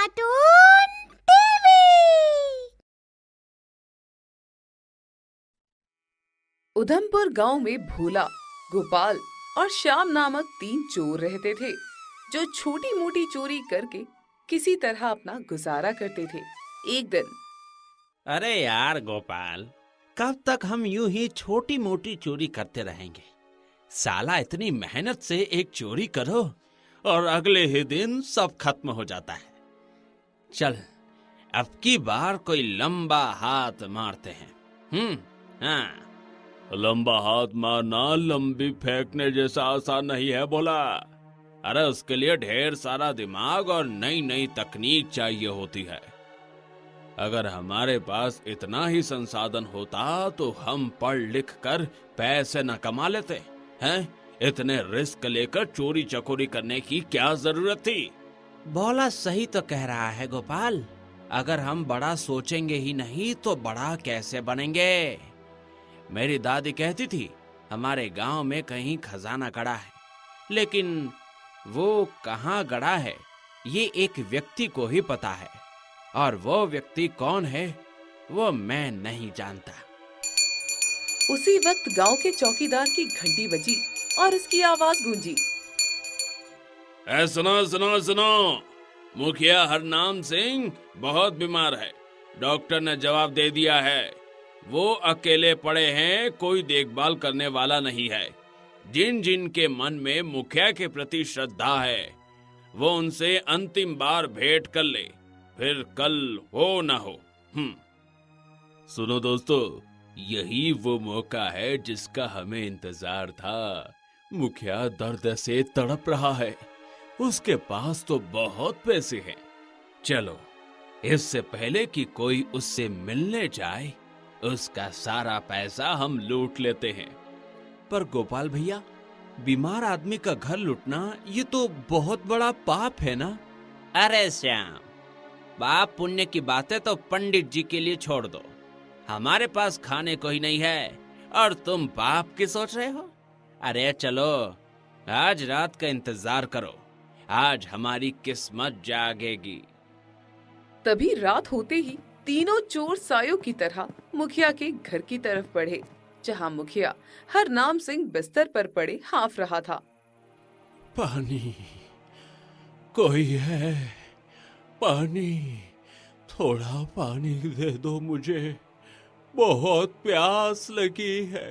Cartoon TV. Udhampur गांव में भोला, गोपाल और श्याम नामक 3 चोर रहते थे, जो छोटी मोटी चोरी करके किसी तरह अपना गुजारा करते थे। एक दिन अरे यार गोपाल, कब तक हम यूं ही छोटी मोटी चोरी करते रहेंगे? साला इतनी मेहनत से एक चोरी करो और अगले ही दिन सब खत्म हो जाता है। चल, अब की बार कोई लंबा हाथ मारते हैं। हाँ। लंबा हाथ मारना लंबी फेंकने जैसा आसान नहीं है बोला। अरे उसके लिए ढेर सारा दिमाग और नई नई तकनीक चाहिए होती है। अगर हमारे पास इतना ही संसाधन होता तो हम पढ़ लिख कर पैसे न कमा लेते हैं। इतने रिस्क लेकर चोरी चकोरी करने की क्या जरूरत थी? बोला सही तो कह रहा है गोपाल। अगर हम बड़ा सोचेंगे ही नहीं तो बड़ा कैसे बनेंगे? मेरी दादी कहती थी हमारे गांव में कहीं खजाना गड़ा है, लेकिन वो कहाँ गड़ा है ये एक व्यक्ति को ही पता है, और वो व्यक्ति कौन है वो मैं नहीं जानता। उसी वक्त गांव के चौकीदार की घंटी बजी और उसकी आवाज गूंजी। सुनो सुनो सुनो, मुखिया हरनाम सिंह बहुत बीमार है। डॉक्टर ने जवाब दे दिया है, वो अकेले पड़े हैं, कोई देखभाल करने वाला नहीं है। जिन जिन के मन में मुखिया के प्रति श्रद्धा है वो उनसे अंतिम बार भेंट कर ले, फिर कल हो ना हो। सुनो दोस्तों, यही वो मौका है जिसका हमें इंतजार था। मुखिया दर्द से तड़प रहा है, उसके पास तो बहुत पैसे हैं। चलो, इससे पहले कि कोई उससे मिलने जाए उसका सारा पैसा हम लूट लेते हैं। पर गोपाल भैया, बीमार आदमी का घर लूटना ये तो बहुत बड़ा पाप है ना? अरे श्याम, पाप पुण्य की बातें तो पंडित जी के लिए छोड़ दो। हमारे पास खाने को ही नहीं है और तुम पाप की सोच रहे हो? अरे चलो, आज रात का इंतजार करो, आज हमारी किस्मत जागेगी। तभी रात होते ही तीनों चोर सायों की तरह मुखिया के घर की तरफ बढ़े, जहां मुखिया हरनाम सिंह बिस्तर पर पड़े हाँफ रहा था। पानी, कोई है? पानी, थोड़ा पानी दे दो मुझे, बहुत प्यास लगी है।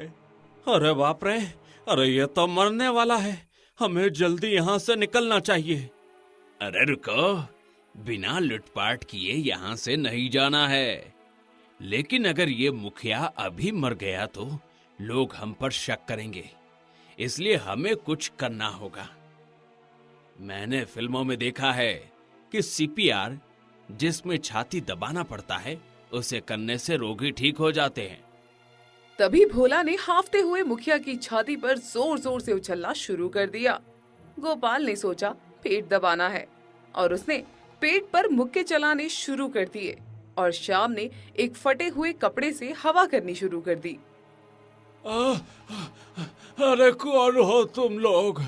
अरे बाप रे, अरे ये तो मरने वाला है, हमें जल्दी यहाँ से निकलना चाहिए। अरे रुको, बिना लूटपाट किए यहाँ से नहीं जाना है। लेकिन अगर ये मुखिया अभी मर गया तो लोग हम पर शक करेंगे, इसलिए हमें कुछ करना होगा। मैंने फिल्मों में देखा है कि सीपीआर, जिसमें छाती दबाना पड़ता है, उसे करने से रोगी ठीक हो जाते हैं। तभी भोला ने हांफते हुए मुखिया की छाती पर जोर जोर से उछलना शुरू कर दिया। गोपाल ने सोचा पेट दबाना है और उसने पेट पर मुक्के चलाने शुरू कर दिए, और श्याम ने एक फटे हुए कपड़े से हवा करनी शुरू कर दी। अरे कौन हो तुम लोग?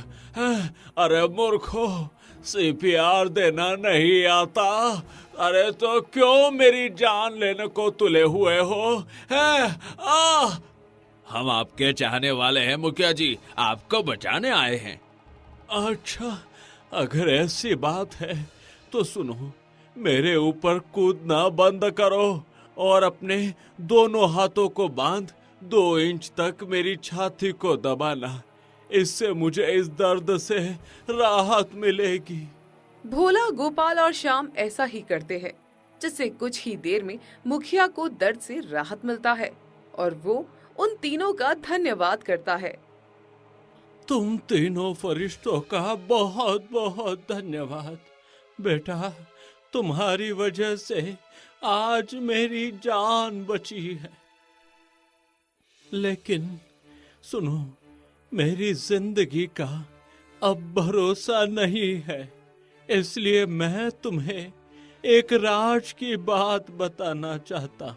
अरे मूर्खो, सीपीआर देना नहीं आता? अरे तो क्यों मेरी जान लेने को तुले हुए हो? हम आपके चाहने वाले हैं मुखिया जी, आपको बचाने आए हैं। अच्छा, अगर ऐसी बात है तो सुनो, मेरे ऊपर कूदना बंद करो और अपने दोनों हाथों को बांध 2 इंच तक मेरी छाती को दबाना, इससे मुझे इस दर्द से राहत मिलेगी। भोला, गोपाल और श्याम ऐसा ही करते हैं, जिससे कुछ ही देर में मुखिया को दर्द से राहत मिलता है और वो उन तीनों का धन्यवाद करता है। तुम तीनों फरिश्तों का बहुत बहुत धन्यवाद। बेटा, तुम्हारी वजह से आज मेरी जान बची है। लेकिन सुनो, मेरी जिंदगी का अब भरोसा नहीं है, इसलिए मैं तुम्हें एक राज की बात बताना चाहता,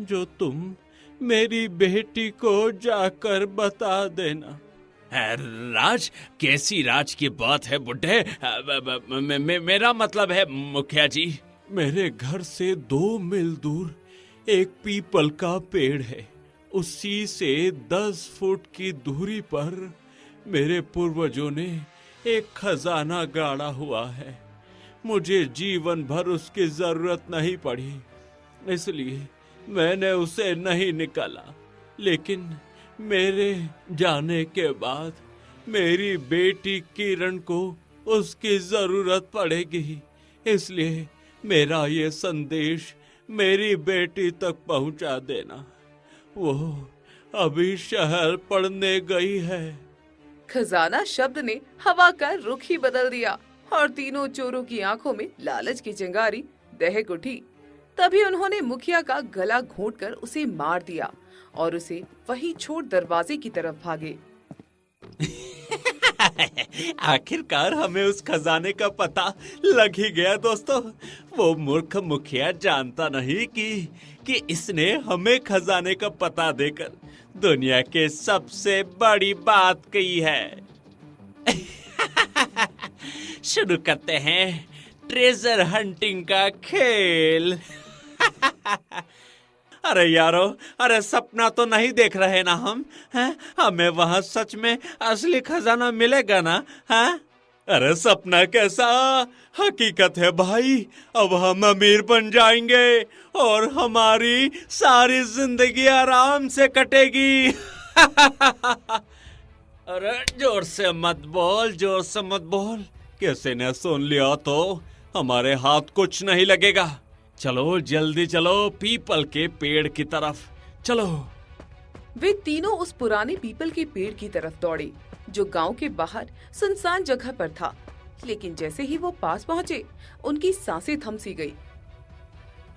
जो तुम मेरी बेटी को जाकर बता देना। राज, कैसी राज की बात है बुड्ढे? मेरा मतलब है मुखिया जी, मेरे घर से 2 मील दूर एक पीपल का पेड़ है। उसी से 10 फुट की दूरी पर मेरे पूर्वजों ने एक खजाना गाड़ा हुआ है। मुझे जीवन भर उसकी जरूरत नहीं पड़ी, इसलिए मैंने उसे नहीं निकाला। लेकिन मेरे जाने के बाद मेरी बेटी किरण को उसकी जरूरत पड़ेगी, इसलिए मेरा ये संदेश मेरी बेटी तक पहुंचा देना। वो अभी शहर पढ़ने गई है। खजाना शब्द ने हवा का रुख ही बदल दिया और तीनों चोरों की आंखों में लालच की चिंगारी दहक उठी। तभी उन्होंने मुखिया का गला घोंटकर उसे मार दिया और उसे वहीं छोड़ दरवाजे की तरफ भागे। आखिरकार हमें उस खजाने का पता लग ही गया दोस्तों। वो मूर्ख मुखिया जानता नहीं कि इसने हमें खजाने का पता देकर दुनिया के सबसे बड़ी बात कही है। शुरू करते हैं ट्रेजर हंटिंग का खेल। अरे यारो, अरे सपना तो नहीं देख रहे ना हम हैं? हमें वहाँ सच में असली खजाना मिलेगा ना? हैं? अरे सपना कैसा, हकीकत है भाई। अब हम अमीर बन जाएंगे और हमारी सारी जिंदगी आराम से कटेगी। अरे जोर से मत बोल, जोर से मत बोल, किसी ने सुन लिया तो हमारे हाथ कुछ नहीं लगेगा। चलो जल्दी चलो पीपल के पेड़ की तरफ चलो। वे तीनों उस पुराने पीपल के पेड़ की तरफ दौड़े जो गांव के बाहर सुनसान जगह पर था। लेकिन जैसे ही वो पास पहुंचे, उनकी सांसें थम सी गई।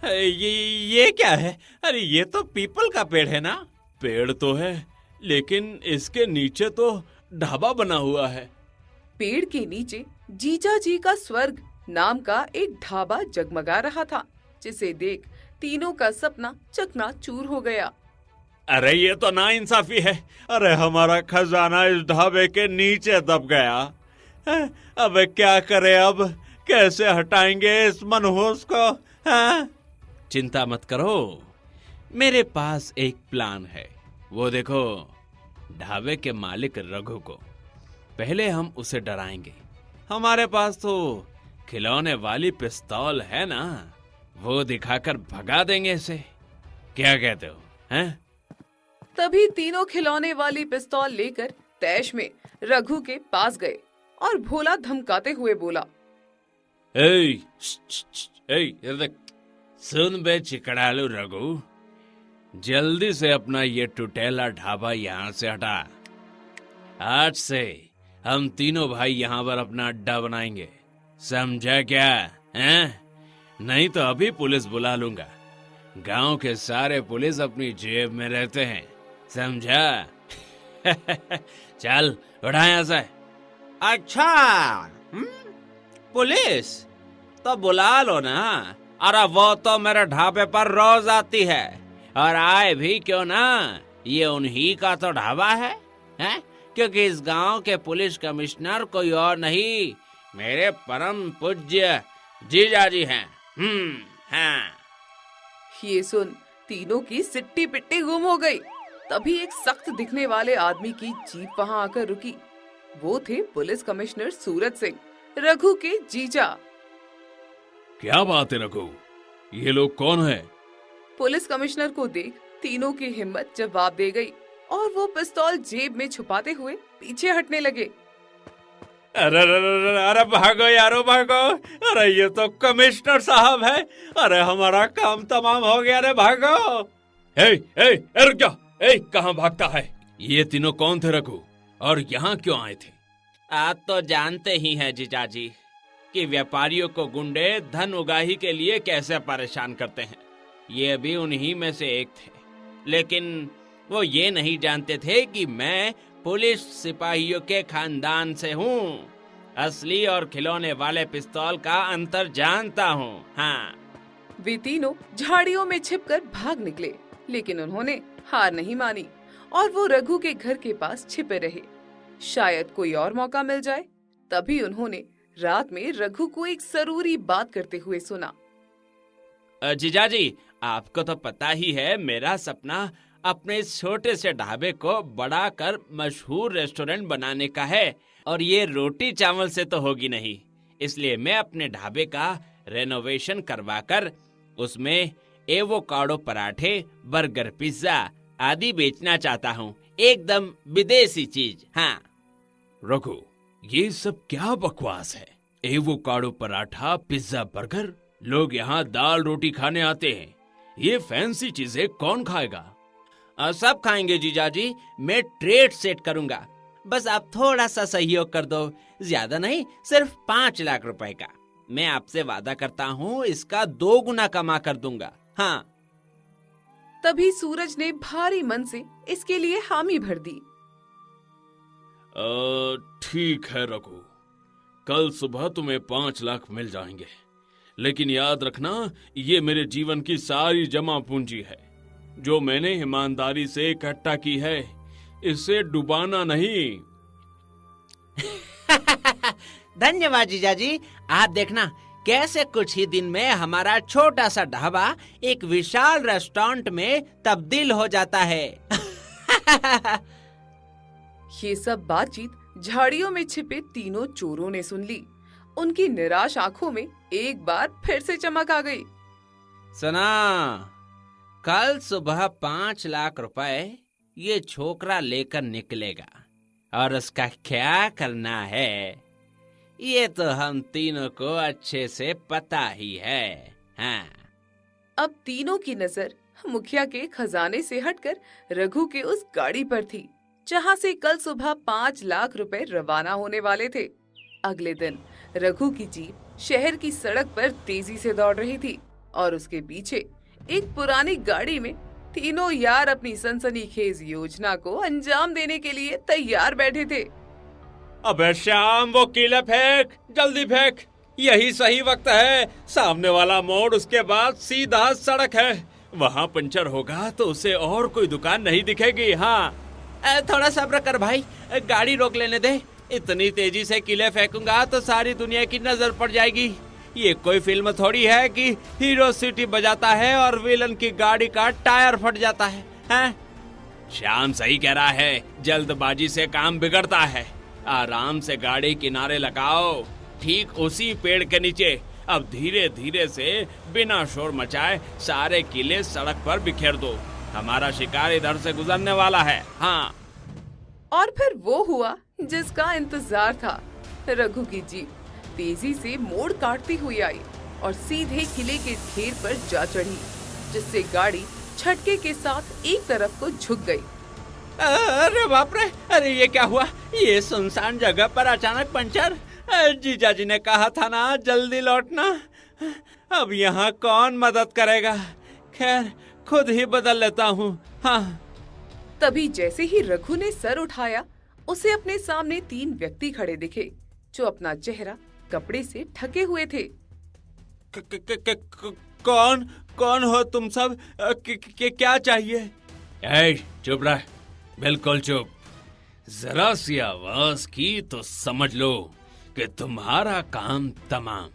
ये क्या है? अरे ये तो पीपल का पेड़ है ना? पेड़ तो है, लेकिन इसके नीचे तो ढाबा बना हुआ है। पेड़ के नीचे जीजा जी का स्वर्ग नाम का एक ढाबा जगमगा रहा था, जिसे देख तीनों का सपना चकनाचूर हो गया। अरे ये तो नाइंसाफी है। अरे हमारा खजाना इस ढाबे के नीचे दब गया। अब क्या करें? अब कैसे हटाएंगे इस मनहूस को? चिंता मत करो, मेरे पास एक प्लान है। वो देखो, ढाबे के मालिक रघु को पहले हम उसे डराएंगे। हमारे पास तो खिलौने वाली पिस्तौल है ना, वो दिखाकर भगा देंगे इसे। क्या कहते हो? हैं? तभी तीनों खिलौने वाली पिस्तौल लेकर तैश में रघु के पास गए और भोला धमकाते हुए बोला, इधर देख। सुन बे चिकड़ालू रघु, जल्दी से अपना ये टुटेला ढाबा यहाँ से हटा। आज से हम तीनों भाई यहाँ पर अपना अड्डा बनाएंगे, समझा क्या? हैं? नहीं तो अभी पुलिस बुला लूंगा। गांव के सारे पुलिस अपनी जेब में रहते हैं, समझा? चल उठा यहाँ से। अच्छा, पुलिस तो बुला लो ना। अरे वो तो मेरे ढाबे पर रोज आती है, और आए भी क्यों ना, ये उन्हीं का तो ढाबा है, हैं? क्योंकि इस गांव के पुलिस कमिश्नर कोई और नहीं, मेरे परम पूज्य जीजाजी हैं। हाँ। ये सुन तीनों की सिट्टी पिट्टी गुम हो गई। तभी एक सख्त दिखने वाले आदमी की जीप वहां आकर रुकी। वो थे पुलिस कमिश्नर सूरज सिंह, रघु के जीजा। क्या बात है रघु, ये लोग कौन है? पुलिस कमिश्नर को देख तीनों की हिम्मत जवाब दे गई और वो पिस्तौल जेब में छुपाते हुए पीछे हटने लगे। अरे भागो यारो भागो। अरे ये तो कमिश्नर साहब है। अरे हमारा काम तमाम हो गया रे, भागो। रुक जा। कहाँ भागता है? ये तीनों कौन थे रघु, और यहाँ क्यों आए थे? आप तो जानते ही हैं जीजाजी कि व्यापारियों को गुंडे धन उगाही के लिए कैसे परेशान करते हैं। ये भी उन्हीं में से एक थे, लेकिन वो ये नहीं जानते थे कि मैं पुलिस सिपाहियों के खानदान से हूँ। असली और खिलौने वाले पिस्तौल का अंतर जानता हूँ। हाँ। वे तीनों झाड़ियों में छिपकर भाग निकले, लेकिन उन्होंने हार नहीं मानी और वो रघु के घर के पास छिपे रहे। शायद कोई और मौका मिल जाए। तभी उन्होंने रात में रघु को एक जरूरी बात करते हुए सुना। जीजाजी, आपको तो पता ही है मेरा सपना अपने इस छोटे से ढाबे को बड़ा कर मशहूर रेस्टोरेंट बनाने का है, और ये रोटी चावल से तो होगी नहीं। इसलिए मैं अपने ढाबे का रेनोवेशन करवाकर उसमें एवोकाडो पराठे, बर्गर, पिज्जा आदि बेचना चाहता हूँ, एकदम विदेशी चीज। हाँ रघु, ये सब क्या बकवास है? Avocado paratha, pizza, burger? लोग यहाँ दाल रोटी खाने आते हैं, ये फैंसी चीजें कौन खाएगा? सब खाएंगे जीजाजी, मैं ट्रेड सेट करूंगा, बस आप थोड़ा सा सहयोग कर दो। ज्यादा नहीं, सिर्फ 5 लाख रुपए का। मैं आपसे वादा करता हूँ इसका 2 गुना कमा कर दूंगा। हाँ। तभी सूरज ने भारी मन से इसके लिए हामी भर दी। ठीक है रघु, कल सुबह तुम्हें 5 लाख मिल जाएंगे, लेकिन याद रखना ये मेरे जीवन की सारी जमा पूंजी है, जो मैंने ईमानदारी से इकट्ठा की है, इसे डुबाना नहीं। धन्यवाद जीजाजी। आप देखना कैसे कुछ ही दिन में हमारा छोटा सा ढाबा एक विशाल रेस्टोरेंट में तब्दील हो जाता है। ये सब बातचीत झाड़ियों में छिपे तीनों चोरों ने सुन ली। उनकी निराश आंखों में एक बार फिर से चमक आ गई। सुना, कल सुबह 5 लाख रुपए ये छोकरा लेकर निकलेगा, और उसका क्या करना है ये तो हम तीनों को अच्छे से पता ही है। हाँ। अब तीनों की नजर मुखिया के खजाने से हटकर रघु के उस गाड़ी पर थी, जहां से कल सुबह 5 लाख रुपए रवाना होने वाले थे। अगले दिन रघु की जीप शहर की सड़क पर तेजी से दौड़ रही थी, और उसके पीछे एक पुरानी गाड़ी में तीनों यार अपनी सनसनीखेज योजना को अंजाम देने के लिए तैयार बैठे थे। अबे श्याम, वो कीले फेंक, जल्दी फेंक, यही सही वक्त है। सामने वाला मोड़, उसके बाद सीधा सड़क है, वहाँ पंचर होगा तो उसे और कोई दुकान नहीं दिखेगी। हाँ, थोड़ा सब्र कर भाई, गाड़ी रोक लेने दे। इतनी तेजी से किले फेंकूंगा तो सारी दुनिया की नजर पड़ जाएगी। ये कोई फिल्म थोड़ी है कि हीरो सीटी बजाता है और विलन की गाड़ी का टायर फट जाता है, हैं? श्याम सही कह रहा है, जल्दबाजी से काम बिगड़ता है। आराम से गाड़ी किनारे लगाओ, ठीक उसी पेड़ के नीचे। अब धीरे धीरे से बिना शोर मचाए सारे किले सड़क पर बिखेर दो, हमारा शिकार इधर से गुजरने वाला है। हाँ। और फिर वो हुआ जिसका इंतजार था। रघु की जीप तेजी से मोड़ काटती हुई आई और सीधे किले के ढेर पर जा चढ़ी, जिससे गाड़ी झटके के साथ एक तरफ को झुक गई। अरे बाप रे, अरे ये क्या हुआ? ये सुनसान जगह पर अचानक पंचर। जीजाजी ने कहा था ना जल्दी लौटना। अब यहाँ कौन मदद करेगा? खैर खुद ही बदल लेता हूँ। हाँ। तभी जैसे ही रघु ने सर उठाया, उसे अपने सामने 3 व्यक्ति खड़े दिखे, जो अपना चेहरा कपड़े से ढके हुए थे। कौन कौन हो तुम सब? क्या चाहिए? चुप रह, बिल्कुल चुप। जरा सी आवाज की तो समझ लो कि तुम्हारा काम तमाम।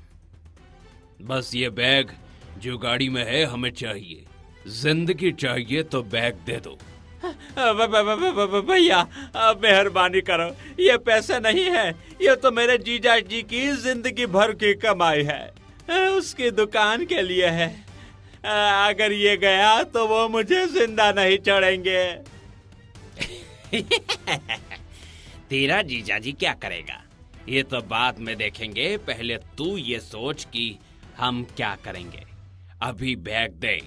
बस ये बैग जो गाड़ी में है हमें चाहिए। जिंदगी चाहिए तो बैग दे दो। भैया मेहरबानी करो, ये पैसे नहीं है, ये तो मेरे जीजा जी की जिंदगी भर की कमाई है, उसकी दुकान के लिए है। अगर ये गया तो वो मुझे जिंदा नहीं छोड़ेंगे। तेरा जीजा जी क्या करेगा ये तो बाद में देखेंगे, पहले तू ये सोच कि हम क्या करेंगे। अभी बैग दे,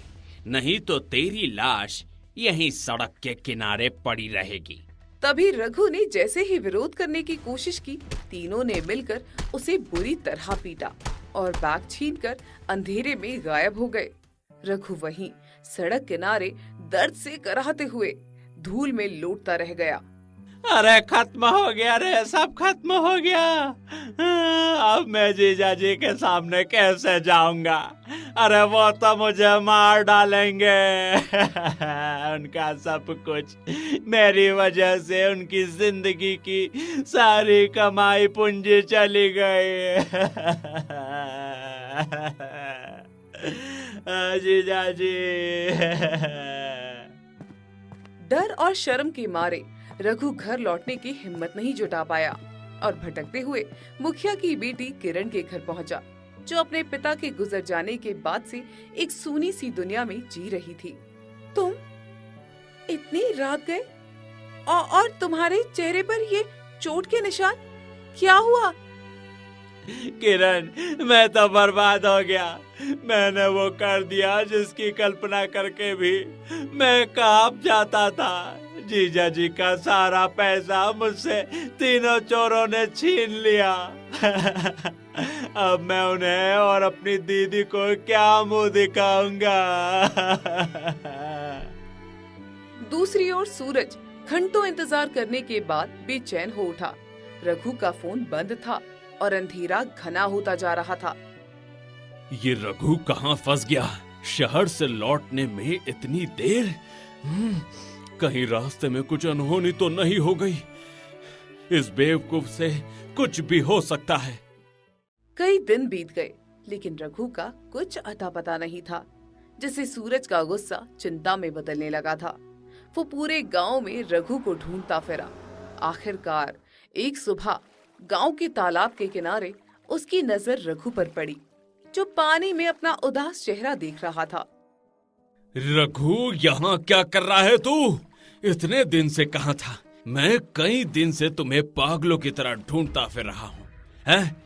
नहीं तो तेरी लाश यहीं सड़क के किनारे पड़ी रहेगी। तभी रघु ने जैसे ही विरोध करने की कोशिश की, तीनों ने मिलकर उसे बुरी तरह पीटा और बैग छीनकर अंधेरे में गायब हो गए। रघु वहीं सड़क किनारे दर्द से कराहते हुए धूल में लोटता रह गया। अरे खत्म हो गया रे, सब खत्म हो गया। अब मैं जीजा जी के सामने कैसे जाऊंगा? अरे वो तो मुझे मार डालेंगे। उनका सब कुछ मेरी वजह से, उनकी जिंदगी की सारी कमाई पूंजी चली गई। जीजा जी। डर और शर्म के मारे रघु घर लौटने की हिम्मत नहीं जुटा पाया और भटकते हुए मुखिया की बेटी किरण के घर पहुंचा, जो अपने पिता के गुजर जाने के बाद से एक सूनी सी दुनिया में जी रही थी। तुम इतनी रात गए और तुम्हारे चेहरे पर ये चोट के निशान, क्या हुआ? किरण, मैं तो बर्बाद हो गया। मैंने वो कर दिया जिसकी कल्पना करके भी मैं कांप जाता था। जीजा जी का सारा पैसा मुझसे तीनों चोरों ने छीन लिया। अब मैं उन्हें और अपनी दीदी को क्या मुंह दिखाऊंगा? दूसरी ओर सूरज घंटों इंतजार करने के बाद बेचैन हो उठा। रघु का फोन बंद था और अंधेरा घना होता जा रहा था। ये रघु कहाँ फंस गया? शहर से लौटने में इतनी देर। कहीं रास्ते में कुछ अनहोनी तो नहीं हो गई? इस बेवकूफ से कुछ भी हो सकता है। कई दिन बीत गए, लेकिन रघु का कुछ अता पता नहीं था, जिससे सूरज का गुस्सा चिंता में बदलने लगा था। वो पूरे गांव में रघु को ढूंढता फिरा। आखिरकार एक सुबह गांव के तालाब के किनारे उसकी नजर रघु पर पड़ी, जो पानी में अपना उदास चेहरा देख रहा था। रघु, यहाँ क्या कर रहा है तू? इतने दिन से कहाँ था? मैं कई दिन से तुम्हें पागलों की तरह ढूंढता फिर रहा हूँ। हैं?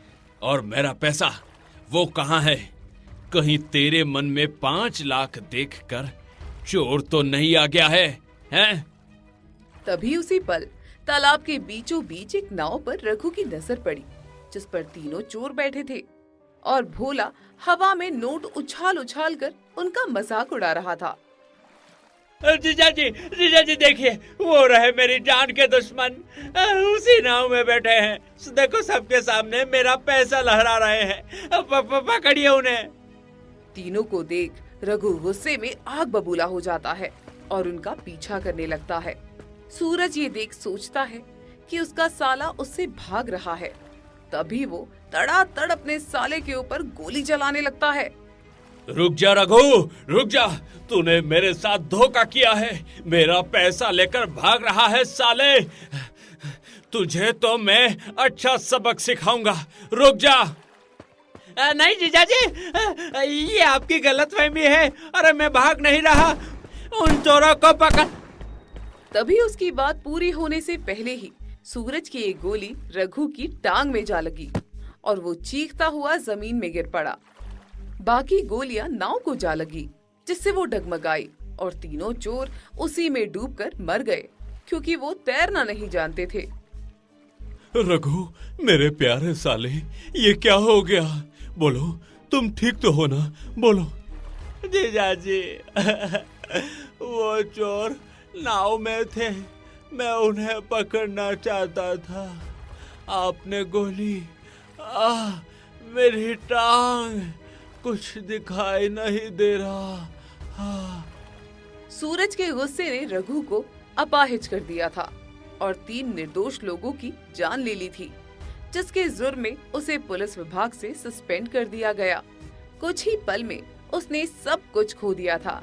और मेरा पैसा वो कहाँ है? कहीं तेरे मन में 5 लाख देखकर चोर तो नहीं आ गया है? हैं? तभी उसी पल तालाब के बीचों बीच एक नाव पर रघु की नजर पड़ी, जिस पर तीनों चोर बैठे थे और भोला हवा में नोट उछाल उछाल कर उनका मजाक उड़ा रहा था। जीजा जी देखिए, वो रहे मेरी जान के दुश्मन, उसी नाव में बैठे हैं। देखो, सबके सामने मेरा पैसा लहरा रहे हैं। पकड़िए उन्हें। तीनों को देख रघु गुस्से में आग बबूला हो जाता है और उनका पीछा करने लगता है। सूरज ये देख सोचता है कि उसका साला उससे भाग रहा है। तभी वो तड़ातड़ अपने साले के ऊपर गोली चलाने लगता है। रुक जा रघु, रुक जा। तूने मेरे साथ धोखा किया है। मेरा पैसा लेकर भाग रहा है साले। तुझे तो मैं अच्छा सबक सिखाऊंगा। रुक जा। नहीं जीजा जी, ये आपकी गलतफहमी है। अरे मैं भाग नहीं रहा, उन चोरों को पकड़। तभी उसकी बात पूरी होने से पहले ही सूरज की एक गोली रघु की टांग में जा लगी और वो चीखता हुआ जमीन में गिर पड़ा। बाकी गोलियां नाव को जा लगी, जिससे वो डगमगाई और तीनों चोर उसी में डूबकर मर गए, क्योंकि वो तैरना नहीं जानते थे। रघु, मेरे प्यारे साले, ये क्या हो गया? बोलो, तुम ठीक तो हो ना? बोलो। जीजा जी, वो चोर नाव में थे, मैं उन्हें पकड़ना चाहता था। आपने गोली, मेरी टांग, कुछ दिखाई नहीं दे रहा। सूरज के गुस्से ने रघु को अपाहिज कर दिया था और 3 निर्दोष लोगों की जान ले ली थी, जिसके जुर्म में उसे पुलिस विभाग से सस्पेंड कर दिया गया। कुछ ही पल में उसने सब कुछ खो दिया था,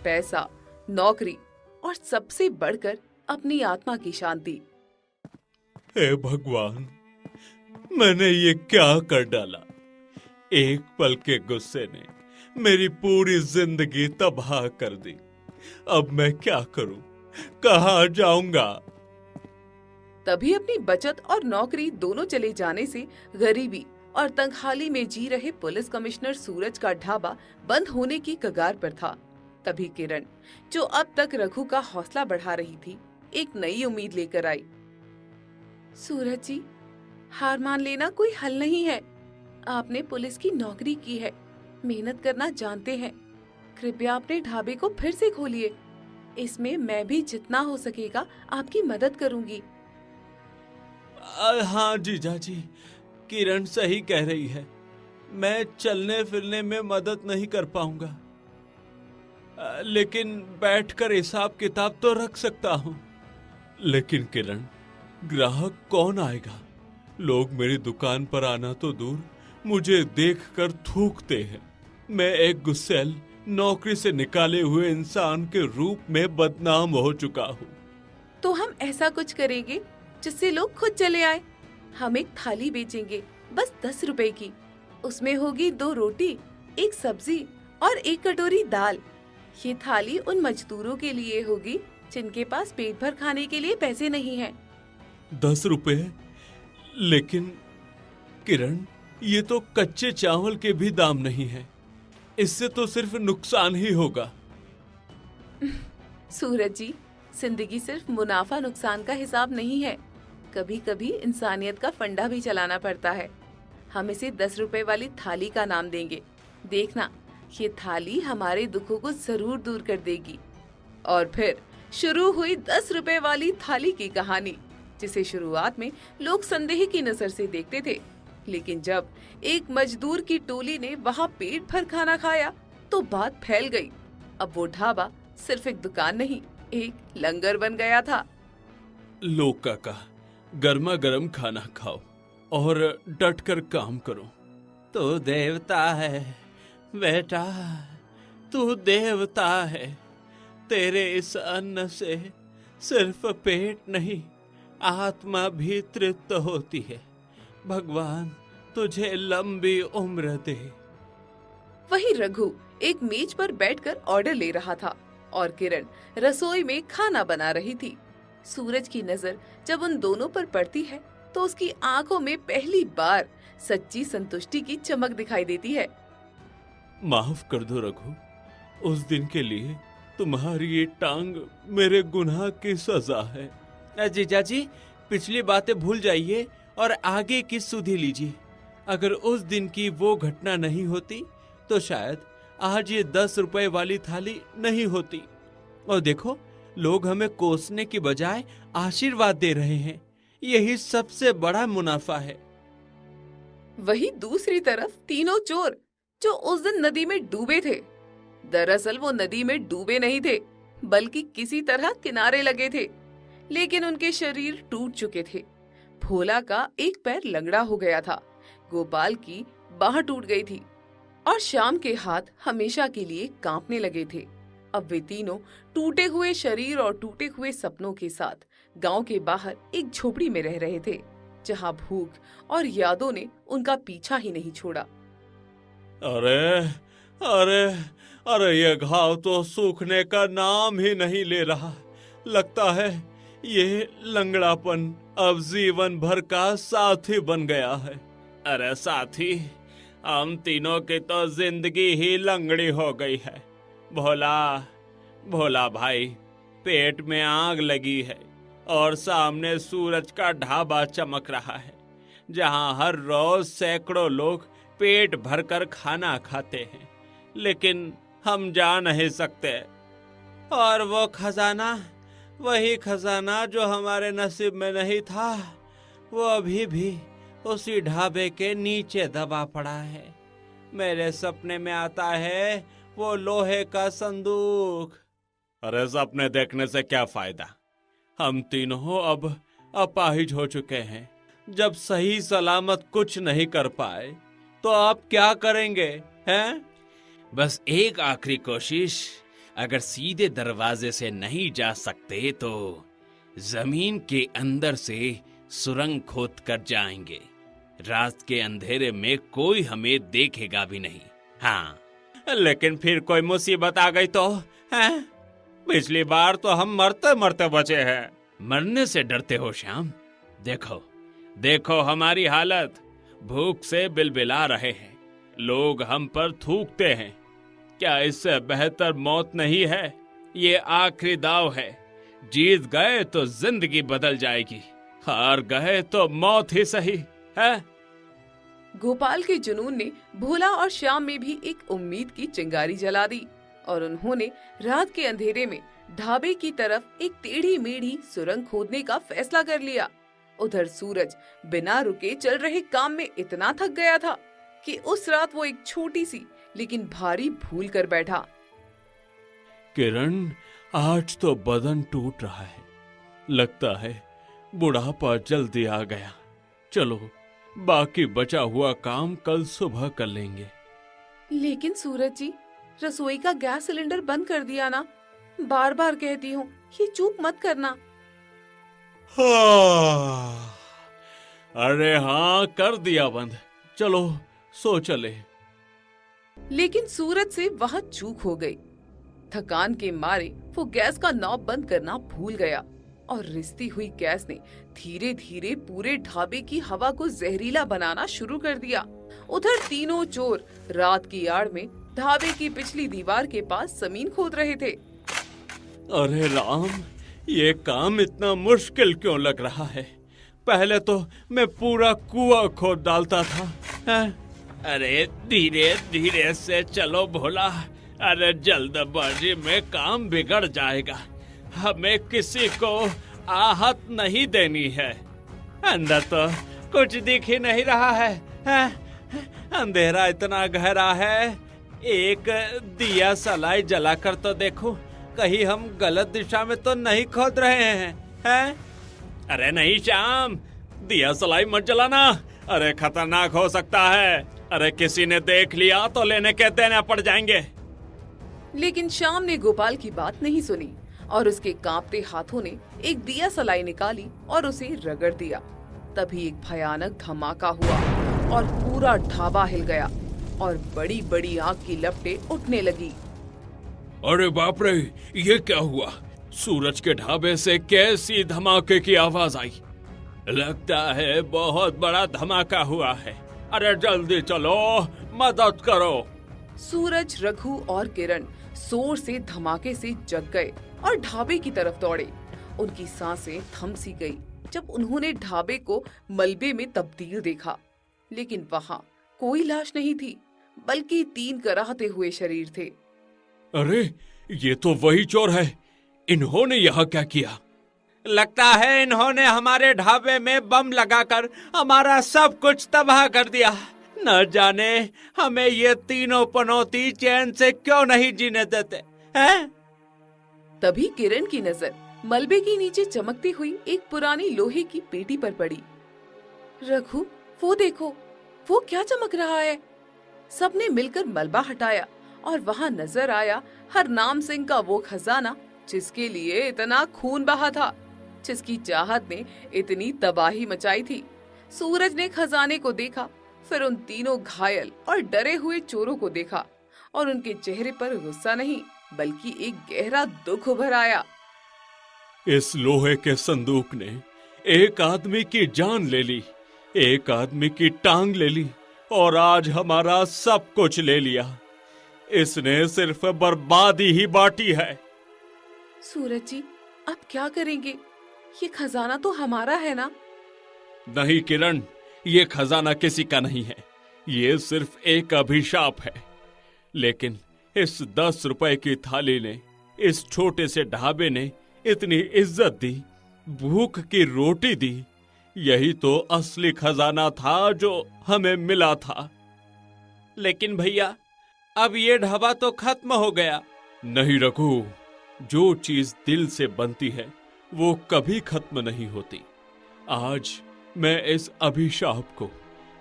पैसा, नौकरी और सबसे बढ़कर अपनी आत्मा की शांति। हे भगवान, मैंने ये क्या कर डाला? एक पल के गुस्से ने मेरी पूरी जिंदगी तबाह कर दी। अब मैं क्या करूं? कहां जाऊंगा? तभी अपनी बचत और नौकरी दोनों चले जाने से गरीबी और तंगहाली में जी रहे पुलिस कमिश्नर सूरज का ढाबा बंद होने की कगार पर था। तभी किरण, जो अब तक रघु का हौसला बढ़ा रही थी, एक नई उम्मीद लेकर आई। सूरज जी, हार मान लेना कोई हल नहीं है। आपने पुलिस की नौकरी की है, मेहनत करना जानते हैं। कृपया अपने ढाबे को फिर से खोलिए। इसमें मैं भी जितना हो सकेगा आपकी मदद करूंगी। हाँ जीजा जी, किरण सही कह रही है। मैं चलने फिरने में मदद नहीं कर पाऊंगा, लेकिन बैठकर हिसाब किताब तो रख सकता हूँ। लेकिन किरण, ग्राहक कौन आएगा? लोग मेरी दुकान पर आना तो दूर, मुझे देखकर थूकते हैं। मैं एक गुस्सैल, नौकरी से निकाले हुए इंसान के रूप में बदनाम हो चुका हूँ। तो हम ऐसा कुछ करेंगे जिससे लोग खुद चले आए। हम एक थाली बेचेंगे, बस 10 रुपए की। उसमें होगी 2 रोटी, 1 सब्जी और 1 कटोरी दाल। ये थाली उन मजदूरों के लिए होगी जिनके पास पेट भर खाने के लिए पैसे नहीं हैं। 10 रुपए? लेकिन किरण, ये तो कच्चे चावल के भी दाम नहीं है। इससे तो सिर्फ नुकसान ही होगा। सूरज जी, जिंदगी सिर्फ मुनाफा नुकसान का हिसाब नहीं है। कभी कभी इंसानियत का फंडा भी चलाना पड़ता है। हम इसे 10 रुपए वाली थाली का नाम देंगे। देखना, ये थाली हमारे दुखों को जरूर दूर कर देगी। और फिर शुरू हुई 10 रुपए वाली थाली की कहानी, जिसे शुरुआत में लोग संदेह की नजर से देखते थे, लेकिन जब एक मजदूर की टोली ने वहाँ पेट भर खाना खाया तो बात फैल गई। अब वो ढाबा सिर्फ एक दुकान नहीं, एक लंगर बन गया था। लो काका, गर्मा गर्म खाना खाओ और डट कर काम करो। तू देवता है बेटा, तू देवता है। तेरे इस अन्न से सिर्फ पेट नहीं, आत्मा भी तृप्त होती है। भगवान तुझे लंबी उम्र दे। वही रघु एक मेज पर बैठकर ऑर्डर ले रहा था और किरण रसोई में खाना बना रही थी। सूरज की नजर जब उन दोनों पर पड़ती है तो उसकी आंखों में पहली बार सच्ची संतुष्टि की चमक दिखाई देती है। माफ कर दो रघु, उस दिन के लिए तुम्हारी ये टांग मेरे गुनाह की सजा है। जीजा जी, पिछली बातें भूल जाइए और आगे की सुधि लीजिए। अगर उस दिन की वो घटना नहीं होती तो शायद आज ये 10 रुपए वाली थाली नहीं होती। और देखो, लोग हमें कोसने की बजाय आशीर्वाद दे रहे हैं। यही सबसे बड़ा मुनाफा है। वही दूसरी तरफ तीनों चोर जो उस दिन नदी में डूबे थे, दरअसल वो नदी में डूबे नहीं थे, बल्कि किसी तरह किनारे लगे थे, लेकिन उनके शरीर टूट चुके थे। भोला का एक पैर लंगड़ा हो गया था, गोपाल की बाह टूट गई थी और श्याम के हाथ हमेशा के लिए कांपने लगे थे। अब वे तीनों टूटे हुए शरीर और टूटे हुए सपनों के साथ गांव के बाहर एक झोपड़ी में रह रहे थे, जहां भूख और यादों ने उनका पीछा ही नहीं छोड़ा। अरे अरे अरे, ये घाव तो सूखने का नाम ही नहीं ले रहा। लगता है ये लंगड़ापन अब जीवन भर का साथी बन गया है। अरे साथी, हम तीनों की तो जिंदगी ही लंगड़ी हो गई है। भोला भोला भाई, पेट में आग लगी है और सामने सूरज का ढाबा चमक रहा है, जहां हर रोज सैकड़ों लोग पेट भरकर खाना खाते हैं, लेकिन हम जा नहीं सकते। और वो खजाना, वही खजाना जो हमारे नसीब में नहीं था, वो अभी भी उसी ढाबे के नीचे दबा पड़ा है। मेरे सपने में आता है वो लोहे का संदूक। अरे सपने देखने से क्या फायदा? हम तीनों अब अपाहिज हो चुके हैं। जब सही सलामत कुछ नहीं कर पाए तो आप क्या करेंगे हैं? बस एक आखिरी कोशिश। अगर सीधे दरवाजे से नहीं जा सकते तो जमीन के अंदर से सुरंग खोद कर जाएंगे। रात के अंधेरे में कोई हमें देखेगा भी नहीं। हाँ, लेकिन फिर कोई मुसीबत आ गई तो हैं? पिछली बार तो हम मरते मरते बचे हैं। मरने से डरते हो श्याम? देखो देखो हमारी हालत, भूख से बिलबिला रहे हैं, लोग हम पर थूकते हैं। क्या इससे बेहतर मौत नहीं है? ये आखिरी दाव है। जीत गए तो जिंदगी बदल जाएगी, हार गए तो मौत ही सही है। गोपाल के जुनून ने भोला और श्याम में भी एक उम्मीद की चिंगारी जला दी और उन्होंने रात के अंधेरे में ढाबे की तरफ एक टेढ़ी मेढ़ी सुरंग खोदने का फैसला कर लिया। उधर सूरज बिना रुके चल रहे काम में इतना थक गया था कि उस रात वो एक छोटी सी लेकिन भारी भूल कर बैठा। किरण, आज तो बदन टूट रहा है। लगता है बुढ़ापा जल्दी आ गया। चलो, बाकी बचा हुआ काम कल सुबह कर लेंगे। लेकिन सूरज जी, रसोई का गैस सिलेंडर बंद कर दिया ना। बार बार कहती हूँ, ये चूक मत करना। अरे हाँ, कर दिया बंद। चलो सो चले। लेकिन सूरज से वहाँ चूक हो गई। थकान के मारे वो गैस का नॉब बंद करना भूल गया और रिसती हुई गैस ने धीरे धीरे पूरे ढाबे की हवा को जहरीला बनाना शुरू कर दिया। उधर तीनों चोर रात की आड़ में ढाबे की पिछली दीवार के पास जमीन खोद रहे थे। अरे राम, ये काम इतना मुश्किल क्यों लग रहा है? पहले तो मैं पूरा कुआं खोद डालता था। अरे धीरे धीरे से चलो भोला। अरे जल्दबाजी में काम बिगड़ जाएगा। हमें किसी को आहत नहीं देनी है। अंदर तो कुछ दिख ही नहीं रहा है। अंधेरा इतना गहरा है। एक दिया सलाई जलाकर तो देखो, कहीं हम गलत दिशा में तो नहीं खोद रहे हैं? अरे नहीं श्याम, दिया सलाई मत जलाना। अरे खतरनाक हो सकता है। अरे किसी ने देख लिया तो लेने के देने पड़ जाएंगे। लेकिन श्याम ने गोपाल की बात नहीं सुनी और उसके कांपते हाथों ने एक दिया सलाई निकाली और उसे रगड़ दिया। तभी एक भयानक धमाका हुआ और पूरा ढाबा हिल गया और बड़ी बड़ी आग की लपटें उठने लगी। अरे बाप रे, ये क्या हुआ? सूरज के ढाबे से कैसी धमाके की आवाज आई? लगता है बहुत बड़ा धमाका हुआ है। अरे जल्दी चलो, मदद करो। सूरज, रघु और किरण जोर से धमाके से जग गए और ढाबे की तरफ दौड़े। उनकी सांसें थम सी गई जब उन्होंने ढाबे को मलबे में तब्दील देखा। लेकिन वहाँ कोई लाश नहीं थी, बल्कि 3 कराहते हुए शरीर थे। अरे ये तो वही चोर है। इन्होंने यहाँ क्या किया? लगता है इन्होंने हमारे ढाबे में बम लगाकर हमारा सब कुछ तबाह कर दिया। न जाने हमें ये तीनों पनौती चैन से क्यों नहीं जीने देते हैं? तभी किरण की नजर मलबे के नीचे चमकती हुई एक पुरानी लोहे की पेटी पर पड़ी। रघु, वो देखो, वो क्या चमक रहा है? सबने मिलकर मलबा हटाया और वहाँ नजर आया हरनाम सिंह का वो खजाना जिसके लिए इतना खून बहा था, जिसकी चाहत ने इतनी तबाही मचाई थी। सूरज ने खजाने को देखा, फिर उन तीनों घायल और डरे हुए चोरों को देखा और उनके चेहरे पर गुस्सा नहीं बल्कि एक गहरा दुख उभर आया। इस लोहे के संदूक ने एक आदमी की जान ले ली, एक आदमी की टांग ले ली और आज हमारा सब कुछ ले लिया। इसने सिर्फ बर्बादी ही बांटी है। सूरज जी, अब क्या करेंगे? ये खजाना तो हमारा है ना? नहीं किरण, ये खजाना किसी का नहीं है। ये सिर्फ एक अभिशाप है। लेकिन इस 10 रुपए की थाली ने, इस छोटे से ढाबे ने इतनी इज्जत दी, भूख की रोटी दी। यही तो असली खजाना था जो हमें मिला था। लेकिन भैया, अब ये ढाबा तो खत्म हो गया। नहीं रघु, जो चीज दिल से बनती है वो कभी खत्म नहीं होती। आज मैं इस अभिशाप को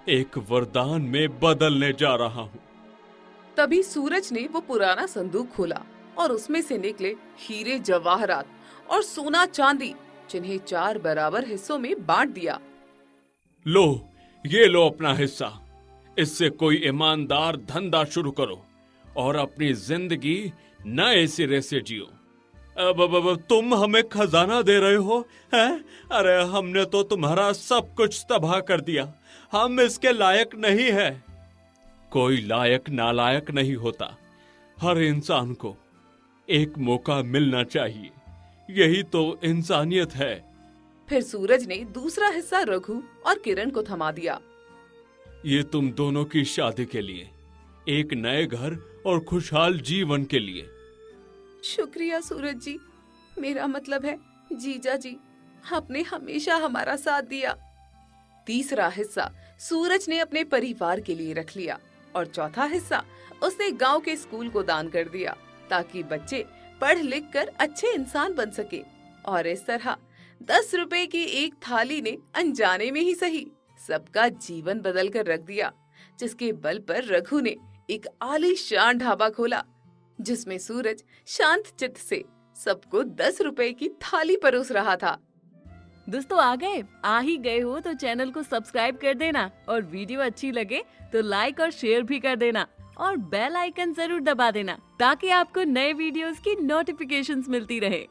एक वरदान में बदलने जा रहा हूँ। तभी सूरज ने वो पुराना संदूक खोला और उसमें से निकले हीरे जवाहरात और सोना चांदी, जिन्हें 4 बराबर हिस्सों में बांट दिया। लो, ये लो अपना हिस्सा। इससे कोई ईमानदार धंधा शुरू करो और अपनी जिंदगी नए सिरे से जियो। अब तुम हमें खजाना दे रहे हो हैं? अरे हमने तो तुम्हारा सब कुछ तबाह कर दिया। हम इसके लायक नहीं है। कोई लायक नालायक नहीं होता। हर इंसान को एक मौका मिलना चाहिए। यही तो इंसानियत है। फिर सूरज ने दूसरा हिस्सा रघु और किरण को थमा दिया। ये तुम दोनों की शादी के लिए, एक नए घर और खुशहाल जीवन के लिए। शुक्रिया सूरज जी। मेरा मतलब है जीजा जी, आपने हमेशा हमारा साथ दिया। तीसरा हिस्सा सूरज ने अपने परिवार के लिए रख लिया और चौथा हिस्सा उसने गांव के स्कूल को दान कर दिया ताकि बच्चे पढ़ लिख कर अच्छे इंसान बन सके। और इस तरह 10 रुपए की एक थाली ने अनजाने में ही सही सबका जीवन बदल कर रख दिया, जिसके बल पर रघु ने एक आलीशान ढाबा खोला जिसमें सूरज शांत चित्त से सबको 10 रुपए की थाली परोस रहा था। दोस्तों आ ही गए हो तो चैनल को सब्सक्राइब कर देना और वीडियो अच्छी लगे तो लाइक और शेयर भी कर देना और बेल आइकन जरूर दबा देना ताकि आपको नए वीडियोस की नोटिफिकेशंस मिलती रहे।